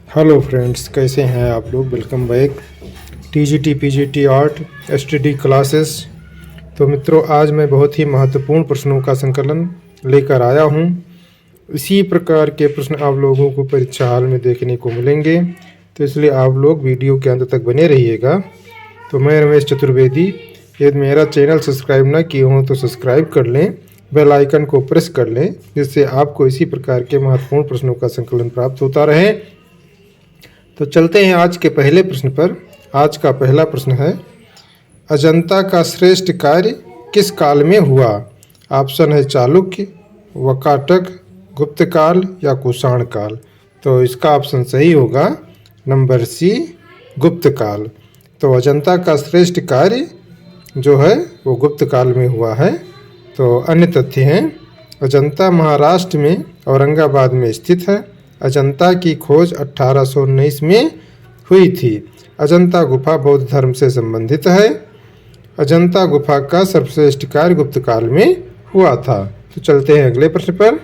Hello friends, कैसे हैं आप लोग। Welcome back TGT PGT art STD classes. तो मित्रों, आज मैं बहुत ही महत्वपूर्ण प्रश्नों का संकलन लेकर आया हूं। इसी प्रकार के प्रश्न आप लोगों को परीक्षा हाल में देखने को मिलेंगे, तो इसलिए आप लोग वीडियो के अंत तक बने रहिएगा। तो मैं रमेश चतुर्वेदी, यदि मेरा चैनल सब्सक्राइब ना किए हों तो सब्सक्राइब कर लें, बेल आइकन को प्रेस कर लें, जिससे आपको इसी प्रकार के महत्वपूर्ण प्रश्नों का संकलन प्राप्त होता रहे। तो चलते हैं आज के पहले प्रश्न पर। आज का पहला प्रश्न है, अजंता का श्रेष्ठ कार्य किस काल में हुआ। ऑप्शन है चालुक्य, वाकाटक, गुप्त काल या कुषाण काल। तो इसका ऑप्शन सही होगा नंबर सी, गुप्त काल। तो अजंता का श्रेष्ठ कार्य जो है वो गुप्त काल में हुआ है। तो अन्य तथ्य हैं, अजंता महाराष्ट्र में औरंगाबाद में स्थित है। अजंता की खोज 1819 में हुई थी। अजंता गुफा बौद्ध धर्म से संबंधित है। अजंता गुफा का सर्वश्रेष्ठ कार्य गुप्त काल में हुआ था। तो चलते हैं अगले प्रश्न पर।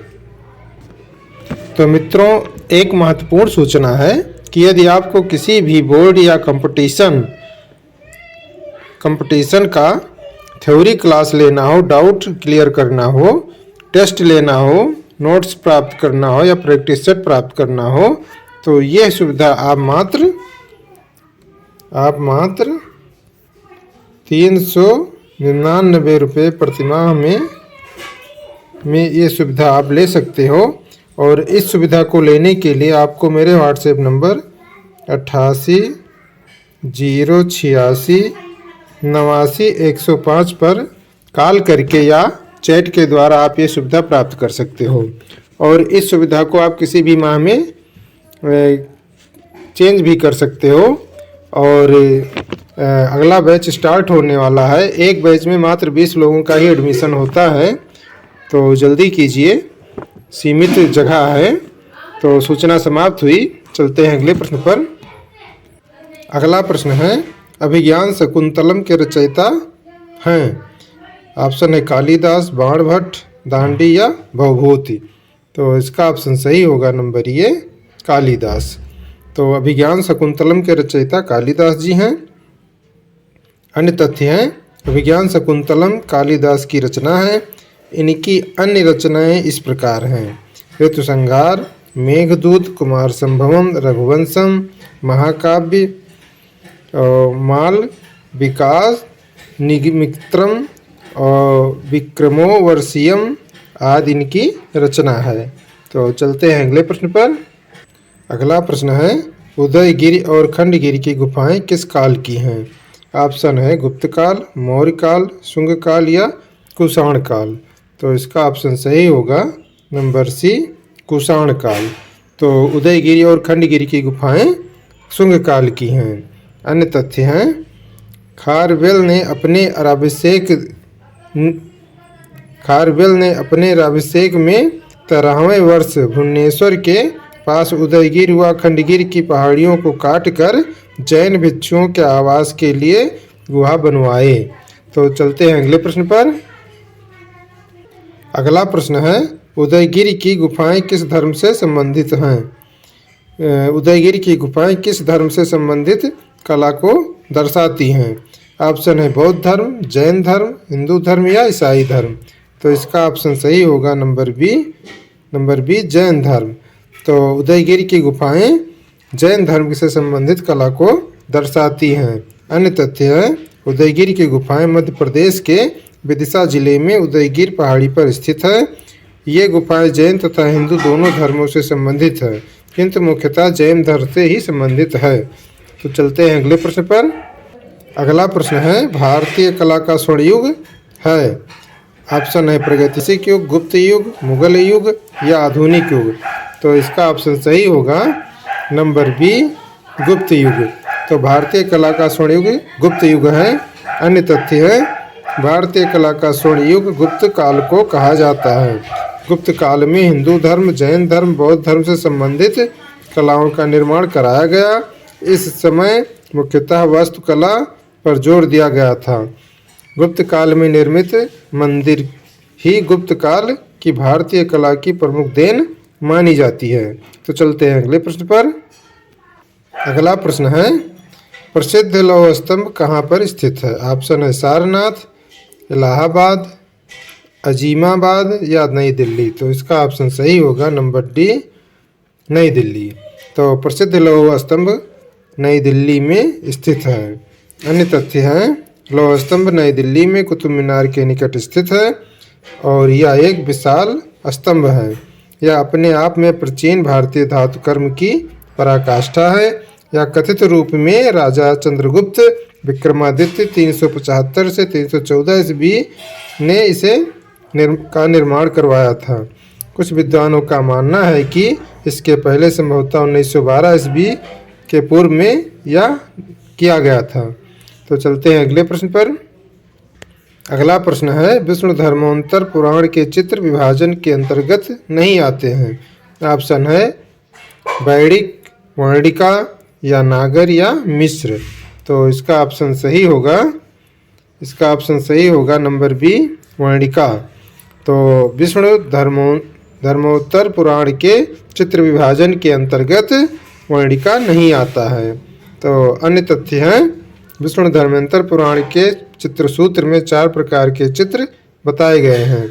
तो मित्रों, एक महत्वपूर्ण सूचना है कि यदि आपको किसी भी बोर्ड या कंपटीशन का थ्योरी क्लास लेना हो, डाउट क्लियर करना हो, टेस्ट लेना हो, नोट्स प्राप्त करना हो या प्रैक्टिस सेट प्राप्त करना हो, तो यह सुविधा आप मात्र 399 रुपये प्रतिमाह में ये सुविधा आप ले सकते हो। और इस सुविधा को लेने के लिए आपको मेरे व्हाट्सएप नंबर 88 086 89 105 पर कॉल करके या चैट के द्वारा आप ये सुविधा प्राप्त कर सकते हो। और इस सुविधा को आप किसी भी माह में चेंज भी कर सकते हो। और अगला बैच स्टार्ट होने वाला है। एक बैच में मात्र 20 लोगों का ही एडमिशन होता है, तो जल्दी कीजिए, सीमित जगह है। तो सूचना समाप्त हुई। चलते हैं अगले प्रश्न पर। अगला प्रश्न है, अभिज्ञान शकुंतलम के रचयिता हैं। ऑप्शन है कालिदास, बाणभट्ट, दांडी या भवभूति। तो इसका ऑप्शन सही होगा नंबर ये, कालिदास। तो अभिज्ञान शकुंतलम के रचयिता कालिदास जी हैं। अन्य तथ्य हैं, अभिज्ञान शकुंतलम कालिदास की रचना है। इनकी अन्य रचनाएं इस प्रकार हैं, ऋतुसंहार, मेघदूत, कुमार संभवम, रघुवंशम, महाकाव्य, माल विकास, निमित्रम और विक्रमोर्वशीयम आदि इनकी रचना है। तो चलते हैं अगले प्रश्न पर। अगला प्रश्न है, उदयगिरि और खंडगिरि की गुफाएं किस काल की हैं। ऑप्शन है गुप्त काल, मौर्य काल, शुंग काल या कुषाण काल। तो इसका ऑप्शन सही होगा नंबर सी, कुषाण काल। तो उदयगिरि और खंडगिरि की गुफाएं शुंग काल की हैं। अन्य तथ्य हैं, खारवेल ने अपने अभिषेक में 13वें वर्ष भुवनेश्वर के पास उदयगिरि व खंडगिरि की पहाड़ियों को काटकर जैन भिक्षुओं के आवास के लिए गुहा बनवाए। तो चलते हैं अगले प्रश्न पर। अगला प्रश्न है, उदयगिरि की गुफाएं किस धर्म से संबंधित हैं। उदयगिरि की गुफाएं किस धर्म से संबंधित कला को दर्शाती हैं। ऑप्शन है बौद्ध धर्म, जैन धर्म, हिंदू धर्म या ईसाई धर्म। तो इसका ऑप्शन सही होगा नंबर बी, जैन धर्म। तो उदयगिरि की गुफाएं जैन धर्म से संबंधित कला को दर्शाती हैं। अन्य तथ्य है, उदयगिरि की गुफाएं मध्य प्रदेश के विदिशा जिले में उदयगिरि पहाड़ी पर स्थित है। ये गुफाएं जैन तथा हिंदू दोनों धर्मों से संबंधित है, किंतु मुख्यतः जैन धर्म से ही संबंधित है। तो चलते हैं अगले प्रश्न पर। अगला प्रश्न है, भारतीय कला का स्वर्ण युग है। ऑप्शन है प्रागैतिहासिक युग, गुप्त युग, मुगल युग या आधुनिक युग। तो इसका ऑप्शन सही होगा नंबर बी, गुप्त युग। तो भारतीय कला का स्वर्ण युग गुप्त युग है। अन्य तथ्य है, भारतीय कला का स्वर्ण युग गुप्त काल को कहा जाता है। गुप्त काल में हिंदू धर्म, जैन धर्म, बौद्ध धर्म से संबंधित कलाओं का निर्माण कराया गया। इस समय मुख्यतः वास्तुकला पर जोर दिया गया था। गुप्त काल में निर्मित मंदिर ही गुप्त काल की भारतीय कला की प्रमुख देन मानी जाती है। तो चलते हैं अगले प्रश्न पर। अगला प्रश्न है, प्रसिद्ध लौह स्तंभ कहाँ पर स्थित है? ऑप्शन है सारनाथ, इलाहाबाद, अजीमाबाद या नई दिल्ली। तो इसका ऑप्शन सही होगा नंबर डी, नई दिल्ली। तो प्रसिद्ध लौह स्तंभ नई दिल्ली में स्थित है। अन्य तथ्य हैं, लौह स्तंभ नई दिल्ली में कुतुब मीनार के निकट स्थित है और यह एक विशाल स्तंभ है। यह अपने आप में प्राचीन भारतीय धातु कर्म की पराकाष्ठा है। यह कथित रूप में राजा चंद्रगुप्त विक्रमादित्य 375 से 314 ईस्वी ने इसे निर्माण करवाया था। कुछ विद्वानों का मानना है कि इसके पहले संभवतः 1912 ईस्वी के पूर्व में यह किया गया था। तो चलते हैं अगले प्रश्न पर। अगला प्रश्न है, विष्णु धर्मोत्तर पुराण के चित्र विभाजन के अंतर्गत नहीं आते हैं। ऑप्शन है वैदिक, वर्णिका या नागर या मिश्र। तो इसका ऑप्शन सही होगा नंबर बी, वर्णिका। तो विष्णु धर्मोत्तर पुराण के चित्र विभाजन के अंतर्गत वर्णिका नहीं आता है। तो अन्य तथ्य हैं, विष्णु धर्मोत्तर पुराण के चित्र सूत्र में 4 प्रकार के चित्र बताए गए हैं: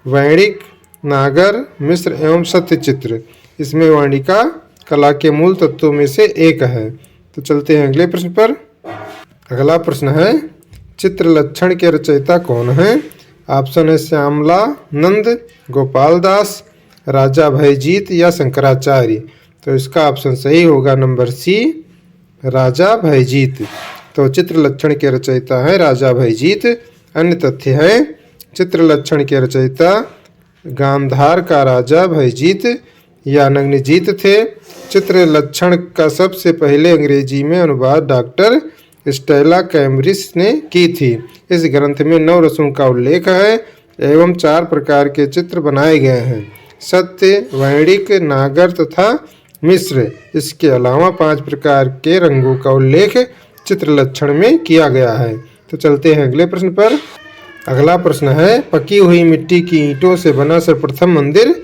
वैदिक, नागर, मिश्र एवं सत्य चित्र। इसमें वर्णिका कला के मूल तत्वों में से एक है। तो चलते हैं अगले प्रश्न पर। अगला प्रश्न है, चित्र लक्षण के रचयिता कौन है? ऑप्शन है श्यामला नंद, गोपाल दास, राजा भयजीत या शंकराचार्य। तो इसका ऑप्शन सही होगा नंबर सी, राजा भयजीत। तो चित्र लक्षण के रचयिता है राजा भयजीत। अन्य तथ्य है, चित्र लक्षण के रचयिता गांधार का राजा भयजीत या नग्नजीत थे। चित्र लक्षण का सबसे पहले अंग्रेजी में अनुवाद डॉक्टर स्टेला कैम्ब्रिज ने की थी। इस ग्रंथ में 9 रसों का उल्लेख है एवं 4 प्रकार के चित्र बनाए गए हैं: सत्य, वैदिक, नागर तथा मिश्र। इसके अलावा 5 प्रकार के रंगों का उल्लेख चित्र लक्षण में किया गया है। तो चलते हैं अगले प्रश्न पर। अगला प्रश्न है, पकी हुई मिट्टी की ईंटों से बना सर्वप्रथम मंदिर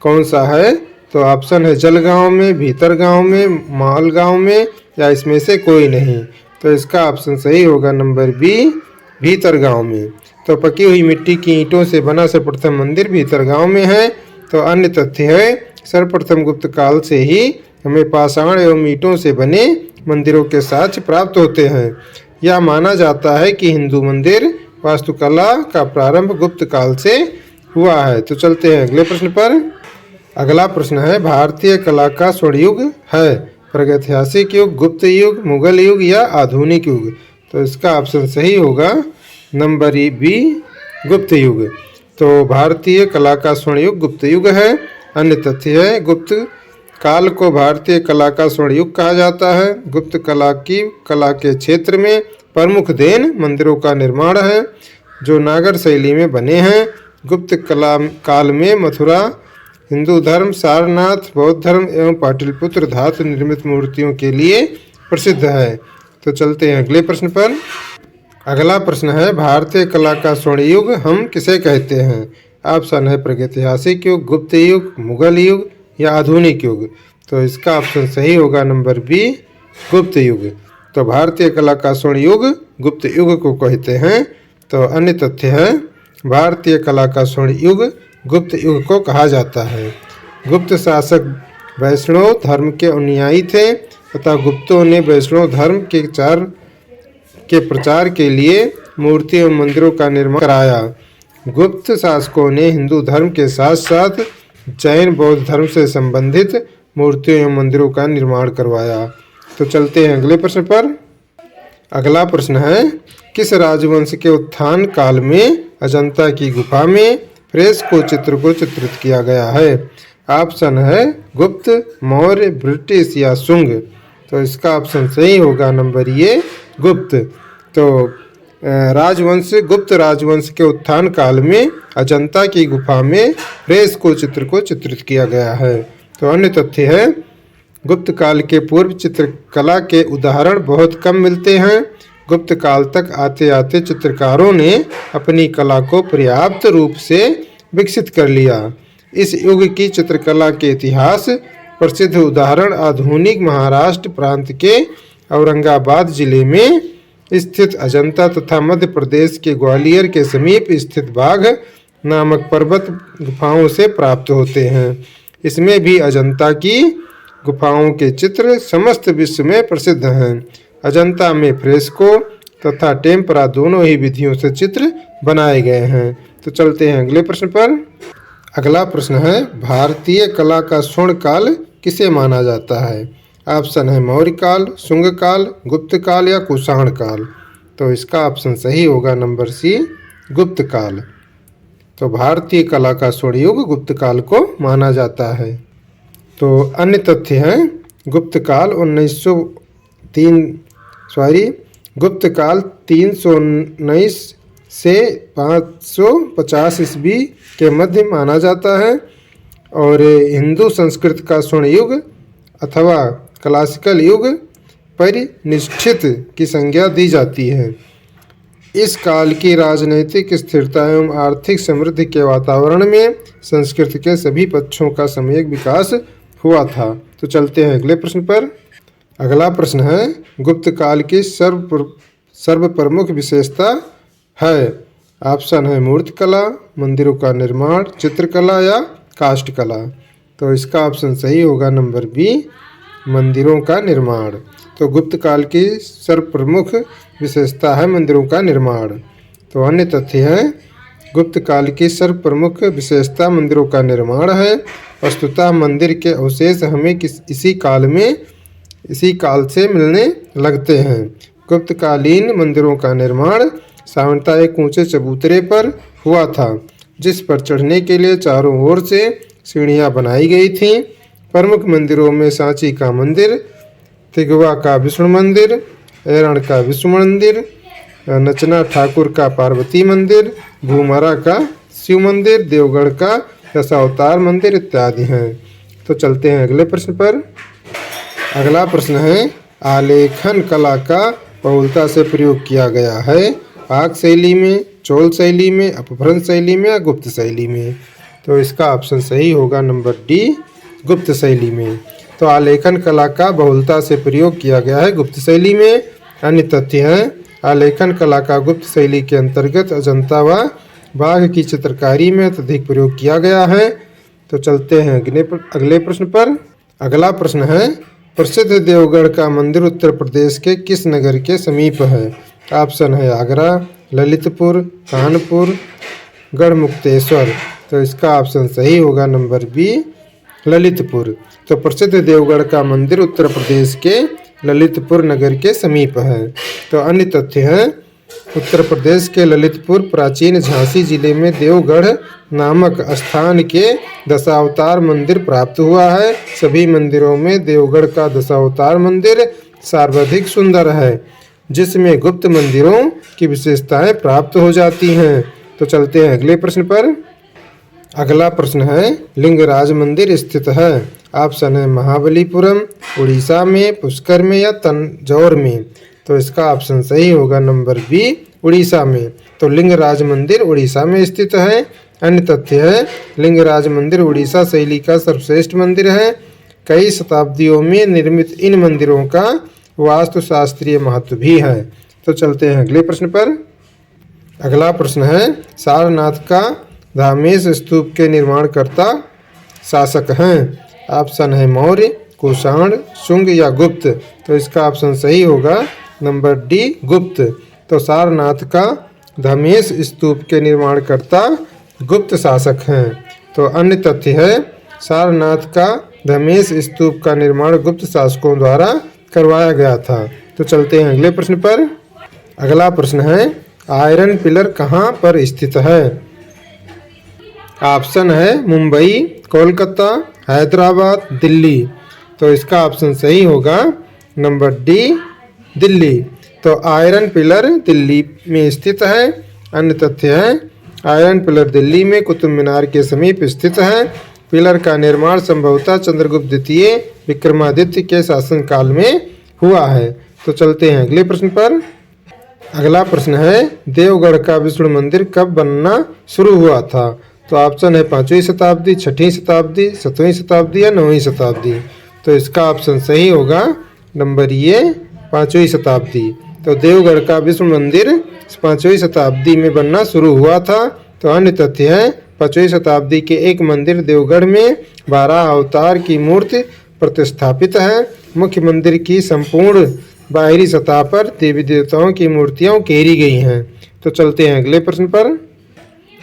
कौन सा है? तो ऑप्शन है जलगांव में, भीतर गांव में, माल गांव में या इसमें से कोई नहीं। तो इसका ऑप्शन सही होगा नंबर बी, भीतर गांव में। तो पकी हुई मिट्टी की ईंटों से बना सर्वप्रथम मंदिर भीतर गांव में है। तो अन्य तथ्य है, सर्वप्रथम गुप्त काल से ही हमें पाषाण एवं ईंटों से बने मंदिरों के साक्ष्य प्राप्त होते हैं। यह माना जाता है कि हिंदू मंदिर वास्तुकला का प्रारंभ गुप्त काल से हुआ है। तो चलते हैं अगले प्रश्न पर। अगला प्रश्न है, भारतीय कला का स्वर्ण युग है प्रागैतिहासिक युग, गुप्त युग, मुगल युग या आधुनिक युग। तो इसका ऑप्शन सही होगा नंबर बी, गुप्त युग। तो भारतीय कला का स्वर्ण युग गुप्त युग है। अन्य तथ्य है, गुप्त काल को भारतीय कला का स्वर्ण युग कहा जाता है। गुप्त कला के क्षेत्र में प्रमुख देन मंदिरों का निर्माण है जो नागर शैली में बने हैं। गुप्त कला काल में मथुरा हिंदू धर्म, सारनाथ बौद्ध धर्म एवं पाटलिपुत्र धातु निर्मित मूर्तियों के लिए प्रसिद्ध है। तो चलते हैं अगले प्रश्न पर। अगला प्रश्न है, भारतीय कला का स्वर्ण युग हम किसे कहते हैं? ऑप्शन है प्रागैतिहासिक युग, गुप्त युग, मुगल युग या आधुनिक युग। तो इसका ऑप्शन सही होगा नंबर बी, गुप्त युग। तो भारतीय कला का स्वर्ण युग गुप्त युग को कहते हैं। तो अन्य तथ्य है, भारतीय कला का स्वर्ण युग गुप्त युग को कहा जाता है। गुप्त शासक वैष्णव धर्म के अनुयायी थे तथा गुप्तों ने वैष्णव धर्म के प्रचार के लिए मूर्ति एवं मंदिरों का निर्माण कराया। गुप्त शासकों ने हिंदू धर्म के साथ साथ जैन बौद्ध धर्म से संबंधित मूर्तियों एवं मंदिरों का निर्माण करवाया। तो चलते हैं अगले प्रश्न पर। अगला प्रश्न है, किस राजवंश के उत्थान काल में अजंता की गुफा में फ्रेस्को चित्र को चित्रित किया गया है? ऑप्शन है गुप्त, मौर्य, ब्रिटिश या शुंग। तो इसका ऑप्शन सही होगा नंबर ये, गुप्त। तो गुप्त राजवंश के उत्थान काल में अजंता की गुफा में फ्रेस्को चित्र को चित्रित किया गया है। तो अन्य तथ्य है, गुप्त काल के पूर्व चित्रकला के उदाहरण बहुत कम मिलते हैं। गुप्त काल तक आते आते चित्रकारों ने अपनी कला को पर्याप्त रूप से विकसित कर लिया। इस युग की चित्रकला के इतिहास प्रसिद्ध उदाहरण आधुनिक महाराष्ट्र प्रांत के औरंगाबाद जिले में स्थित अजंता तथा मध्य प्रदेश के ग्वालियर के समीप स्थित बाघ नामक पर्वत गुफाओं से प्राप्त होते हैं। इसमें भी अजंता की गुफाओं के चित्र समस्त विश्व में प्रसिद्ध हैं। अजंता में फ्रेस्को तथा टेम्परा दोनों ही विधियों से चित्र बनाए गए हैं। तो चलते हैं अगले प्रश्न पर। अगला प्रश्न है, भारतीय कला का स्वर्ण काल किसे माना जाता है? ऑप्शन है मौर्य काल, शुंग काल, गुप्त काल या कुषाण काल। तो इसका ऑप्शन सही होगा नंबर सी, गुप्त काल। तो भारतीय कला का स्वर्ण युग गुप्त काल को माना जाता है। तो अन्य तथ्य हैं, गुप्त काल गुप्त काल 319 से 550 ईस्वी के मध्य माना जाता है और हिंदू संस्कृत का स्वर्ण युग अथवा क्लासिकल युग परिनिष्ठित की संज्ञा दी जाती है। इस काल की राजनैतिक स्थिरता एवं आर्थिक समृद्धि के वातावरण में संस्कृत के सभी पक्षों का सम्यक विकास हुआ था। तो चलते हैं अगले प्रश्न पर। अगला प्रश्न है, गुप्त काल की सर्व प्रमुख विशेषता है। ऑप्शन है मूर्तिकला, मंदिरों का निर्माण, चित्रकला या काष्ठकला। तो इसका ऑप्शन सही होगा नंबर बी, मंदिरों का निर्माण। तो गुप्त काल की सर्व प्रमुख विशेषता है मंदिरों का निर्माण। तो अन्य तथ्य हैं, गुप्त काल की सर्व प्रमुख विशेषता मंदिरों का निर्माण है। वस्तुतः मंदिर के अवशेष हमें इसी काल से मिलने लगते हैं। गुप्तकालीन मंदिरों का निर्माण सामान्यतः एक ऊंचे चबूतरे पर हुआ था, जिस पर चढ़ने के लिए चारों ओर से सीढ़ियां बनाई गई थीं। प्रमुख मंदिरों में सांची का मंदिर, तिगवा का विष्णु मंदिर, एरण का विष्णु मंदिर, नचना ठाकुर का पार्वती मंदिर, भूमरा का शिव मंदिर, देवगढ़ का दशावतार मंदिर इत्यादि हैं। तो चलते हैं अगले प्रश्न पर। अगला प्रश्न है, आलेखन कला का बहुलता से प्रयोग किया गया है। पाक शैली में, चोल शैली में, अपभ्रंश शैली में या गुप्त शैली में। तो इसका ऑप्शन सही होगा नंबर डी, गुप्त शैली में। तो आलेखन कला का बहुलता से प्रयोग किया गया है गुप्त शैली में। अन्य तथ्य हैं, आलेखन कला का गुप्त शैली के अंतर्गत अजंता व बाघ की चित्रकारी में अत्यधिक प्रयोग किया गया है। तो चलते हैं अगले प्रश्न पर। अगला प्रश्न है, प्रसिद्ध देवगढ़ का मंदिर उत्तर प्रदेश के किस नगर के समीप है? ऑप्शन है आगरा, ललितपुर, कानपुर, गढ़मुक्तेश्वर। तो इसका ऑप्शन सही होगा नंबर बी, ललितपुर। तो प्रसिद्ध देवगढ़ का मंदिर उत्तर प्रदेश के ललितपुर नगर के समीप है। तो अन्य तथ्य हैं, उत्तर प्रदेश के ललितपुर प्राचीन झांसी जिले में देवगढ़ नामक स्थान के दशावतार मंदिर प्राप्त हुआ है। सभी मंदिरों में देवगढ़ का दशावतार मंदिर सर्वाधिक सुंदर है, जिसमें गुप्त मंदिरों की विशेषताएं प्राप्त हो जाती हैं। तो चलते हैं अगले प्रश्न पर। अगला प्रश्न है, लिंगराज मंदिर स्थित है। ऑप्शन है महाबलीपुरम, उड़ीसा में, पुष्कर में या तंजौर में। तो इसका ऑप्शन सही होगा नंबर बी, उड़ीसा में। तो लिंगराज मंदिर उड़ीसा में स्थित है। अन्य तथ्य है, लिंगराज मंदिर उड़ीसा शैली का सर्वश्रेष्ठ मंदिर है। कई शताब्दियों में निर्मित इन मंदिरों का वास्तुशास्त्रीय महत्व भी है। तो चलते हैं अगले प्रश्न पर। अगला प्रश्न है, सारनाथ का धामेश स्तूप के निर्माणकर्ता शासक हैं। ऑप्शन है मौर्य, कुषाण, शुंग या गुप्त। तो इसका ऑप्शन सही होगा नंबर डी, गुप्त। तो सारनाथ का धामेश स्तूप के निर्माणकर्ता गुप्त शासक हैं। तो अन्य तथ्य है, सारनाथ का धामेश स्तूप का निर्माण गुप्त शासकों द्वारा करवाया गया था। तो चलते हैं अगले प्रश्न पर। अगला प्रश्न है, आयरन पिलर कहाँ पर स्थित है? ऑप्शन है मुंबई, कोलकाता, हैदराबाद, दिल्ली। तो इसका ऑप्शन सही होगा नंबर डी, दिल्ली। तो आयरन पिलर दिल्ली में स्थित है। अन्य तथ्य है, आयरन पिलर दिल्ली में कुतुब मीनार के समीप स्थित है। पिलर का निर्माण संभवतः चंद्रगुप्त द्वितीय विक्रमादित्य के शासनकाल में हुआ है। तो चलते हैं अगले प्रश्न पर। अगला प्रश्न है, देवगढ़ का विष्णु मंदिर कब बनना शुरू हुआ था? तो ऑप्शन है 5वीं शताब्दी, 6वीं शताब्दी, 7वीं शताब्दी या 9वीं शताब्दी। तो इसका ऑप्शन सही होगा नंबर ये 5वीं शताब्दी। तो देवगढ़ का विष्णु मंदिर 5वीं शताब्दी में बनना शुरू हुआ था। तो अन्य तथ्य है 5वीं शताब्दी के एक मंदिर देवगढ़ में 12 अवतार की मूर्ति प्रतिस्थापित है। मुख्य मंदिर की संपूर्ण बाहरी सतह पर देवी देवताओं की मूर्तियां उकेरी गई हैं। तो चलते हैं अगले प्रश्न पर।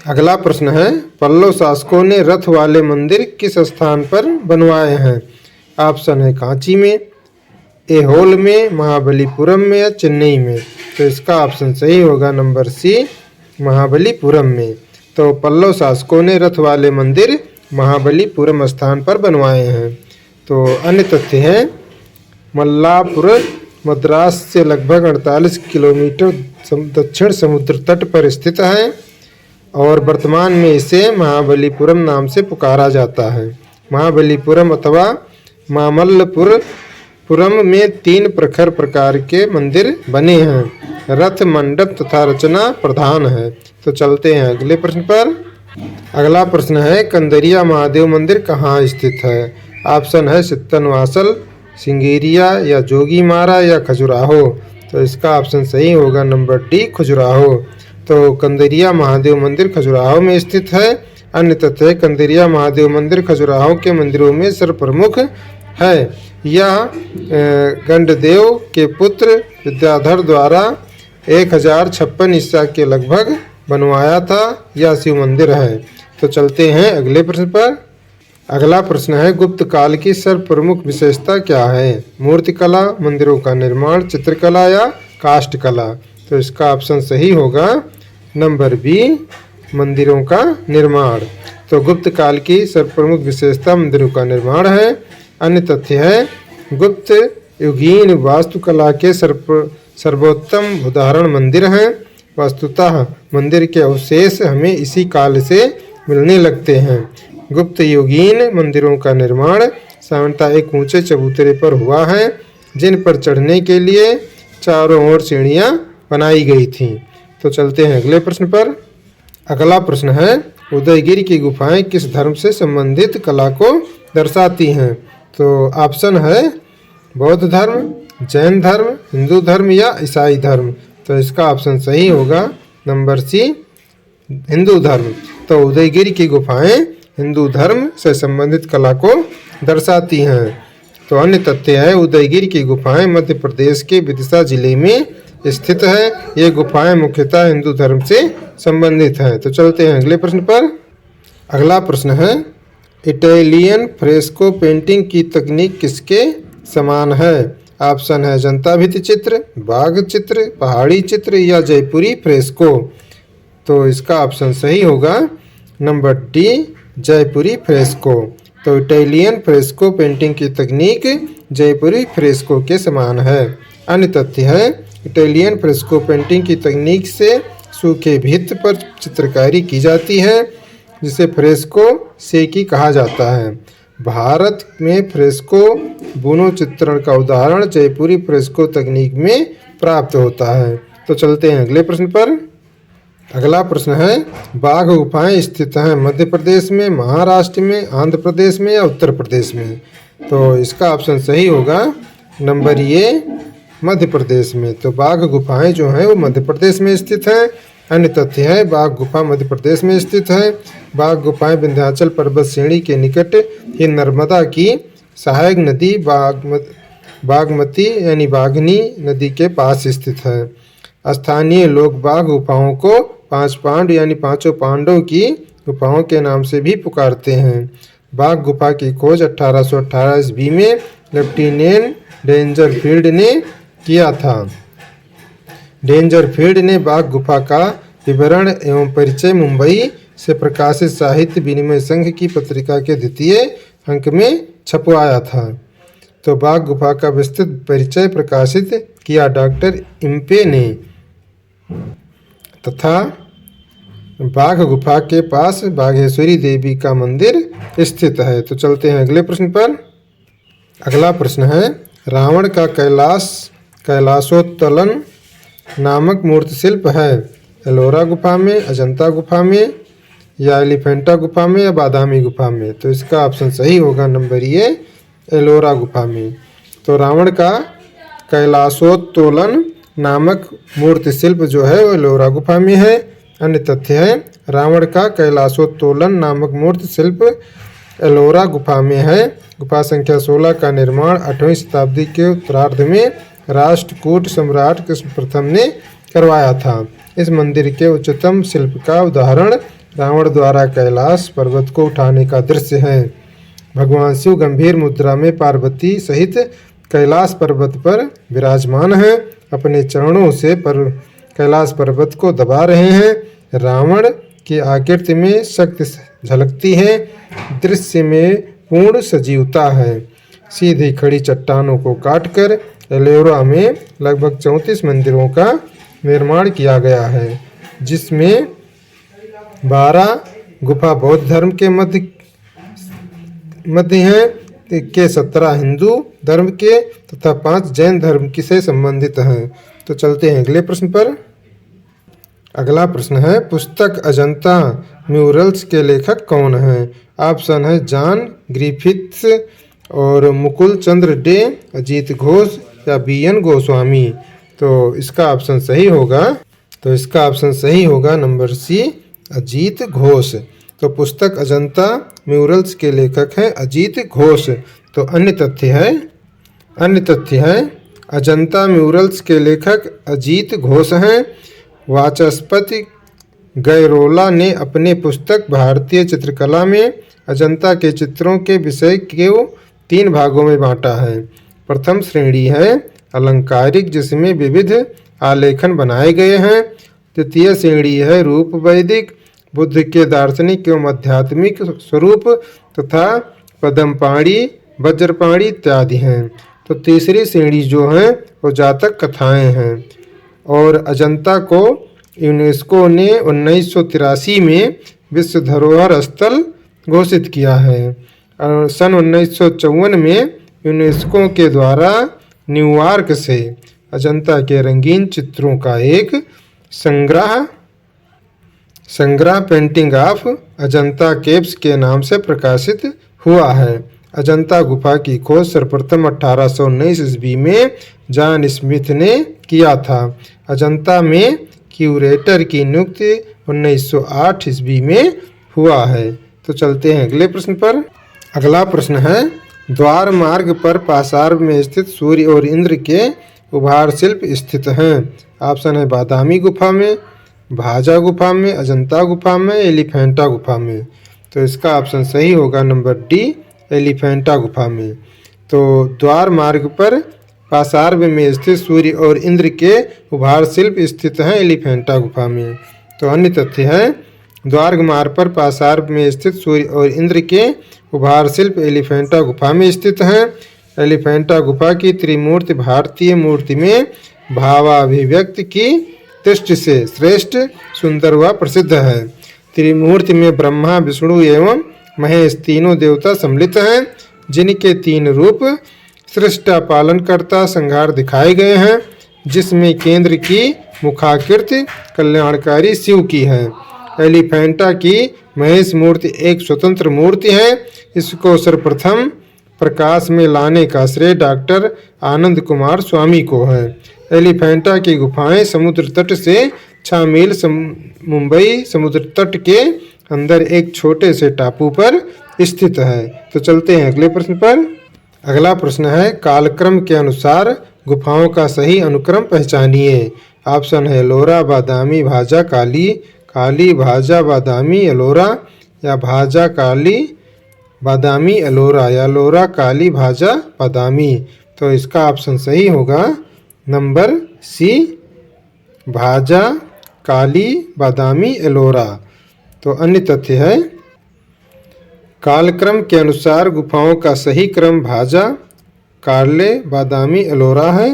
अगला प्रश्न है पल्लव शासकों ने रथ वाले मंदिर किस स्थान पर बनवाए हैं? ऑप्शन है कांची में, ऐहोल में, महाबलीपुरम में या चेन्नई में। तो इसका ऑप्शन सही होगा नंबर सी, महाबलीपुरम में। तो पल्लव शासकों ने रथ वाले मंदिर महाबलीपुरम स्थान पर बनवाए हैं। तो अन्य तथ्य हैं मल्लापुर मद्रास से लगभग 48 किलोमीटर दक्षिण समुद्र तट पर स्थित है और वर्तमान में इसे महाबलीपुरम नाम से पुकारा जाता है। महाबलीपुरम अथवा मामल्लपुरम में 3 प्रखर प्रकार के मंदिर बने हैं। रथ मंडप तथा रचना प्रधान है। तो चलते हैं अगले प्रश्न पर। अगला प्रश्न है कंदरिया महादेव मंदिर कहाँ स्थित है? ऑप्शन है सित्तनवासल, सिंगेरिया या जोगीमारा या खजुराहो। तो इसका ऑप्शन सही होगा नंबर डी, खजुराहो। तो कंदरिया महादेव मंदिर खजुराहो में स्थित है। अन्य तथ्य कंदरिया महादेव मंदिर खजुराहो के मंदिरों में सर्वप्रमुख है। यह गंडदेव के पुत्र विद्याधर द्वारा 1056 ईसा के लगभग बनवाया था। यह शिव मंदिर है। तो चलते हैं अगले प्रश्न पर। अगला प्रश्न है गुप्त काल की सर्वप्रमुख विशेषता क्या है? मूर्तिकला, मंदिरों का निर्माण, चित्रकला या काष्ठकला। तो इसका ऑप्शन सही होगा नंबर बी, मंदिरों का निर्माण। तो गुप्त काल की सर्वप्रमुख विशेषता मंदिरों का निर्माण है। अन्य तथ्य है गुप्त युगीन वास्तुकला के सर्वोत्तम उदाहरण मंदिर हैं। वस्तुतः मंदिर के अवशेष हमें इसी काल से मिलने लगते हैं। गुप्त युगीन मंदिरों का निर्माण सामान्यतः एक ऊंचे चबूतरे पर हुआ है जिन पर चढ़ने के लिए चारों ओर सीढ़ियां बनाई गई थीं। तो चलते हैं अगले प्रश्न पर। अगला प्रश्न है उदयगिरि की गुफाएं किस धर्म से संबंधित कला को दर्शाती हैं? तो ऑप्शन है बौद्ध धर्म, जैन धर्म, हिंदू धर्म या ईसाई धर्म। तो इसका ऑप्शन सही होगा नंबर सी, हिंदू धर्म। तो उदयगिरि की गुफाएं हिंदू धर्म से संबंधित कला को दर्शाती हैं। तो अन्य तथ्य है उदयगिरि की गुफाएं मध्य प्रदेश के विदिशा जिले में स्थित है। ये गुफाएं मुख्यतः हिंदू धर्म से संबंधित हैं। तो चलते हैं अगले प्रश्न पर। अगला प्रश्न है इटालियन फ्रेस्को पेंटिंग की तकनीक किसके समान है? ऑप्शन है जनता भित्ति चित्र, बाघ चित्र, पहाड़ी चित्र या जयपुरी फ्रेस्को। तो इसका ऑप्शन सही होगा नंबर डी, जयपुरी फ्रेस्को। तो इटालियन फ्रेस्को पेंटिंग की तकनीक जयपुरी फ्रेस्को के समान है। अन्य तथ्य है इटालियन फ्रेस्को पेंटिंग की तकनीक से सूखे भित्त पर चित्रकारी की जाती है जिसे फ्रेस्को सेकी कहा जाता है। भारत में फ्रेस्को बुनो चित्रण का उदाहरण जयपुरी फ्रेस्को तकनीक में प्राप्त होता है। तो चलते हैं अगले प्रश्न पर। अगला प्रश्न है बाघ गुफाएं स्थित हैं मध्य प्रदेश में, महाराष्ट्र में, आंध्र प्रदेश में या उत्तर प्रदेश में। तो इसका ऑप्शन सही होगा नंबर ए, मध्य प्रदेश में। तो बाघ गुफाएं जो हैं वो मध्य प्रदेश में स्थित हैं। अन्य तथ्य है बाघ गुफा मध्य प्रदेश में स्थित है। बाघ गुफाएं विंध्याचल पर्वत श्रेणी के निकट ही नर्मदा की सहायक नदी बागमती यानी बाघनी नदी के पास स्थित है। स्थानीय लोग बाघ गुफाओं को 5 पांड यानी पांचों पांडवों की गुफाओं के नाम से भी पुकारते हैं। बाघ गुफा की खोज 1818 ईस्वी में लेफ्टिनेंट डेंजरफील्ड ने किया था। डेंजरफील्ड ने बाघ गुफा का विवरण एवं परिचय मुंबई से प्रकाशित साहित्य विनिमय संघ की पत्रिका के 2य अंक में छपवाया था। तो बाघ गुफा का विस्तृत परिचय प्रकाशित किया डॉक्टर इम्पे ने तथा बाघ गुफा के पास बाघेश्वरी देवी का मंदिर स्थित है। तो चलते हैं अगले प्रश्न पर। अगला प्रश्न है रावण का कैलाशोत्तोलन नामक मूर्ति शिल्प है एलोरा गुफा में, अजंता गुफा में, या एलिफेंटा गुफा में या बादामी गुफा में। तो इसका ऑप्शन सही होगा नंबर ए, एलोरा गुफा में। तो रावण का कैलाशोत्तोलन नामक मूर्ति शिल्प जो है वो एलोरा गुफा में है। अन्य तथ्य है रावण का कैलाशोत्तोलन नामक मूर्ति शिल्प एलोरा गुफा में है। गुफा संख्या 16 का निर्माण 8वीं शताब्दी के उत्तरार्ध में राष्ट्रकूट सम्राट कृष्ण प्रथम ने करवाया था। इस मंदिर के उच्चतम शिल्प का उदाहरण रावण द्वारा कैलाश पर्वत को उठाने का दृश्य है। भगवान शिव गंभीर मुद्रा में पार्वती सहित कैलाश पर्वत पर विराजमान हैं, अपने चरणों से कैलाश पर्वत को दबा रहे हैं। रावण की आकृति में शक्ति झलकती है, दृश्य में पूर्ण सजीवता है। सीधी खड़ी चट्टानों को काटकर एलोरा में लगभग 34 मंदिरों का निर्माण किया गया है, जिसमें 12 गुफा बौद्ध धर्म के मध्य हैं, के 17 हिंदू धर्म के तथा 5 जैन धर्म की से संबंधित हैं। तो चलते हैं अगले प्रश्न पर। अगला प्रश्न है पुस्तक अजंता म्यूरल्स के लेखक कौन हैं? ऑप्शन है जॉन ग्रिफिथ्स और मुकुल चंद्र डे, अजीत घोष या बी.एन. गोस्वामी। तो इसका ऑप्शन सही होगा नंबर सी, अजीत घोष। तो पुस्तक अजंता म्यूरल्स के लेखक हैं अजीत घोष। तो अन्य तथ्य है अजंता म्यूरल्स के लेखक अजीत घोष हैं। वाचस्पति गैरोला ने अपने पुस्तक भारतीय चित्रकला में अजंता के चित्रों के विषय को 3 भागों में बांटा है। प्रथम श्रेणी है अलंकारिक, जिसमें विविध आलेखन बनाए गए हैं। द्वितीय श्रेणी है रूप वैदिक, बुद्ध के दार्शनिक एवं आध्यात्मिक स्वरूप तथा पद्मपाणि, वज्रपाणि इत्यादि हैं। तो तीसरी श्रेणी जो है वो जातक कथाएं हैं। और अजंता को यूनेस्को ने 1983 में विश्व धरोहर स्थल घोषित किया है। और सन 1954 में यूनेस्को के द्वारा न्यूयॉर्क से अजंता के रंगीन चित्रों का एक संग्रह पेंटिंग ऑफ अजंता केव्स के नाम से प्रकाशित हुआ है। अजंता गुफा की खोज सर्वप्रथम 1819 ईस्वी में जॉन स्मिथ ने किया था। अजंता में क्यूरेटर की नियुक्ति 1908 ईस्वी में हुआ है। तो चलते हैं अगले प्रश्न पर। अगला प्रश्न है द्वार मार्ग पर पासार्ब में स्थित सूर्य और इंद्र के उभार शिल्प स्थित हैं। ऑप्शन है बादामी गुफा में, भाजा गुफा में, अजंता गुफा में, एलिफेंटा गुफा में। तो इसका ऑप्शन सही होगा नंबर डी, एलिफेंटा गुफा में। तो द्वार मार्ग पर पासार्ब में स्थित सूर्य और इंद्र के उभार शिल्प स्थित हैं एलिफेंटा गुफा में। तो अन्य तथ्य है द्वार मार्ग पर पासार्ब में स्थित सूर्य और इंद्र के उभार शिल्प एलिफेंटा गुफा में स्थित हैं। एलिफेंटा गुफा की त्रिमूर्ति भारतीय मूर्ति में भावाभिव्यक्ति की दृष्टि से श्रेष्ठ, सुंदर व प्रसिद्ध है। त्रिमूर्ति में ब्रह्मा, विष्णु एवं महेश तीनों देवता सम्मिलित हैं, जिनके 3 रूप सृष्टा, पालनकर्ता, संहार दिखाए गए हैं, जिसमें केंद्र की मुखाकृति कल्याणकारी शिव की है। एलिफेंटा की महेश मूर्ति एक स्वतंत्र मूर्ति है। इसको सर्वप्रथम प्रकाश में लाने का श्रेय डॉक्टर आनंद कुमार स्वामी को है। एलिफेंटा की गुफाएं समुद्र तट से 6 मील मुंबई समुद्र तट के अंदर एक छोटे से टापू पर स्थित है। तो चलते हैं अगले प्रश्न पर। अगला प्रश्न है कालक्रम के अनुसार गुफाओं का सही अनुक्रम पहचानिए। ऑप्शन है एलोरा, बादामी, भाजा, काली, काली, भाजा, बादामी, एलोरा या भाजा, काली, बादामी, एलोरा या एलोरा, काली, भाजा, बादामी। तो इसका ऑप्शन सही होगा नंबर सी, भाजा, काली, बादामी, एलोरा। तो अन्य तथ्य है कालक्रम के अनुसार गुफाओं का सही क्रम भाजा, कार्ले, बादामी, एलोरा है।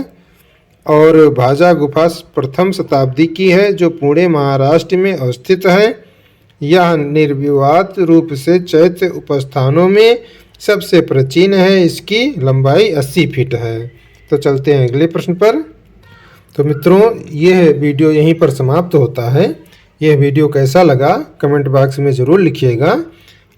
और भाजा गुफा प्रथम शताब्दी की है, जो पुणे महाराष्ट्र में अवस्थित है। यह निर्विवाद रूप से चैत्य उपस्थानों में सबसे प्राचीन है। इसकी लंबाई 80 फीट है। तो चलते हैं अगले प्रश्न पर। तो मित्रों, यह वीडियो यहीं पर समाप्त होता है। यह वीडियो कैसा लगा कमेंट बॉक्स में ज़रूर लिखिएगा।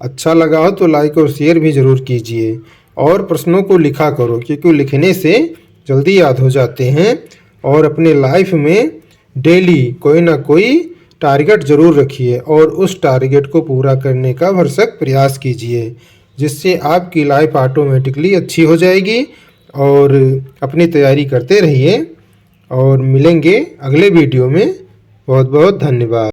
अच्छा लगा हो तो लाइक और शेयर भी ज़रूर कीजिए और प्रश्नों को लिखा करो, क्योंकि लिखने से जल्दी याद हो जाते हैं। और अपने लाइफ में डेली कोई ना कोई टारगेट ज़रूर रखिए और उस टारगेट को पूरा करने का भरसक प्रयास कीजिए, जिससे आपकी लाइफ ऑटोमेटिकली अच्छी हो जाएगी। और अपनी तैयारी करते रहिए और मिलेंगे अगले वीडियो में। बहुत बहुत धन्यवाद।